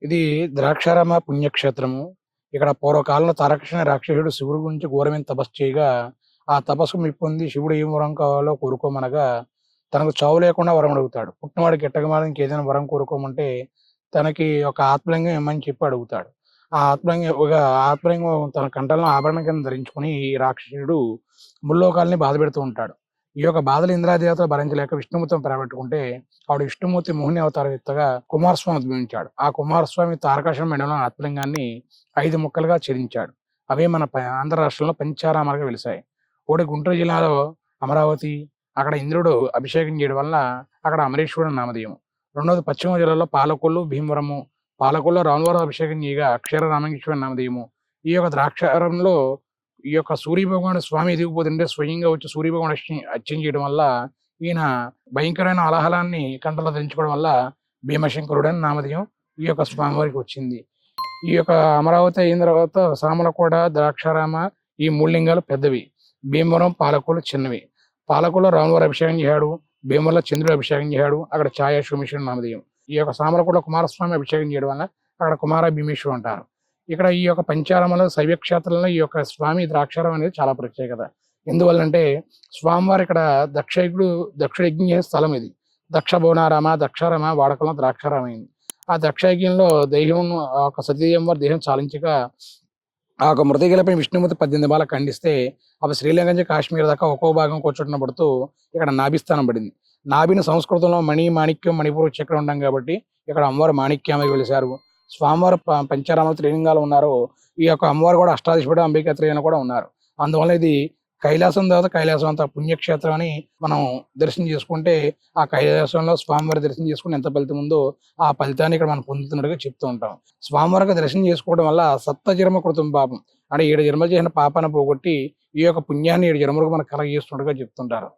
ఇది ద్రాక్షారామ పుణ్యక్షేత్రము. ఇక్కడ పూర్వకాలంలో తారకృష్ణ రాక్షసుడు శివుడి గురించి ఘోరమైన తపస్సు చేయగా, ఆ తపస్సుకు మెప్పొంది శివుడు ఏం వరం కావాలో కోరుకోమనగా, తనకు చావు లేకుండా వరం అడుగుతాడు. పుట్టినవాడికి ఎట్టగమాలని ఇంకేదైనా వరం కోరుకోమంటే, తనకి ఒక ఆత్మలింగం ఇమ్మని చెప్పి అడుగుతాడు. ఆ ఆత్మలింగం తన కంఠంలో ఆభరణం కింద ధరించుకొని ఈ రాక్షసుడు ముల్లోకాల్ని బాధపెడుతూ ఉంటాడు. ఈ యొక్క బాధలు ఇంద్రాదేవతలు భరించలేక విష్ణుమూర్తిని పెరగబెట్టుకుంటే, అప్పుడు విష్ణుమూర్తి మోహిని అవతారం ఎత్తగా కుమారస్వామి ఉద్భవించాడు. ఆ కుమారస్వామి తారకాసురుడి మెడలో ఆత్మలింగాన్ని 5 ముక్కలుగా ఛేదించాడు. అవే మన ఆంధ్ర రాష్ట్రంలో పంచారామాలుగా వెలిసాయి. ఒకటి గుంటూరు జిల్లాలో అమరావతి, అక్కడ ఇంద్రుడు అభిషేకం చేయడం వల్ల అక్కడ అమరేశ్వరుడు నామధేయం. రెండోది పశ్చిమ జిల్లాలో పాలకొల్లు, భీమవరము. పాలకొల్లులో రాములవారు అభిషేకం చేయగా అక్షర రామలింగేశ్వర నామధేయము. ఈ యొక్క ద్రాక్షారంలో ఈ యొక్క సూర్యభగవానుడు స్వామి ఎదిగిపోతుంటే స్వయంగా వచ్చి సూర్యభగవానుడు అర్చన చేయడం వల్ల ఈయన భయంకరమైన అలాహలాన్ని కంటలో ధరించుకోవడం వల్ల భీమశంకరుడు అని నామధేయం ఈ యొక్క స్వామివారికి వచ్చింది. ఈ యొక్క అమరావతి అయిన తర్వాత సామలకోట, ద్రాక్షారామ ఈ 3 లింగాలు పెద్దవి. భీమవరం, పాలకొల్లు చిన్నవి. పాలకొల్లులో రాములవారు అభిషేకం చేశాడు. భీమవరంలో చంద్రుడు అభిషేకం చేశాడు. అక్కడ ఛాయ సోమేశ్వరుడు నామధేయం. ఈ యొక్క సామలకోటలో కుమారస్వామి అభిషేకం చేయడం వల్ల అక్కడ కుమార భీమేశ్వరుడు అంటారు. ఇక్కడ ఈ యొక్క పంచారామంలో శైవ క్షేత్రంలో ఈ యొక్క స్వామి ద్రాక్షారం అనేది చాలా ప్రత్యేకత. ఎందువల్లంటే స్వామివారు ఇక్కడ దక్షయజ్ఞం చేసే స్థలం ఇది. దక్ష బోనారామ, దక్షారామ వాడకంలో ద్రాక్షారామ అయింది. ఆ దక్షయజ్ఞంలో దేహం ఒక సతీదేవం వారి దేహం చాలించగా ఆ యొక్క మృతగిలపై విష్ణుమూర్తి 18 బాల ఖండిస్తే అవి శ్రీలంక నుంచి కాశ్మీర్ దాకా ఒక్కో భాగం కూర్చోటం పడుతూ ఇక్కడ నాభిస్థానం పడింది. నాభిని సంస్కృతంలో మణి, మాణిక్యం, మణిపూర్ చక్రం ఉంటాం కాబట్టి ఇక్కడ అమ్మవారు మాణిక్యామై వెలిశారు. స్వామివారు పంచారామాలు త్రిలింగాలు ఉన్నారు. ఈ యొక్క అమ్మవారు కూడా అష్టాదశపీఠ అంబికాత్రి అని కూడా ఉన్నారు. అందువల్ల ఇది కైలాసం తర్వాత కైలాసం అంత పుణ్యక్షేత్రం అని మనం దర్శనం చేసుకుంటే, ఆ కైలాసంలో స్వామివారి దర్శనం చేసుకుంటే ఎంత ఫలితం ఉందో ఆ ఫలితాన్ని ఇక్కడ మనం పొందుతున్నట్టుగా చెప్తూ ఉంటాం. స్వామివారికి దర్శనం చేసుకోవడం వల్ల సప్తజన్మ కృతం పాపం అంటే 7 జన్మలు చేసిన పాపాన్ని పోగొట్టి ఈ యొక్క పుణ్యాన్ని 7 జన్మలకు మనకు కలగజేస్తున్నట్టుగా చెప్తుంటారు.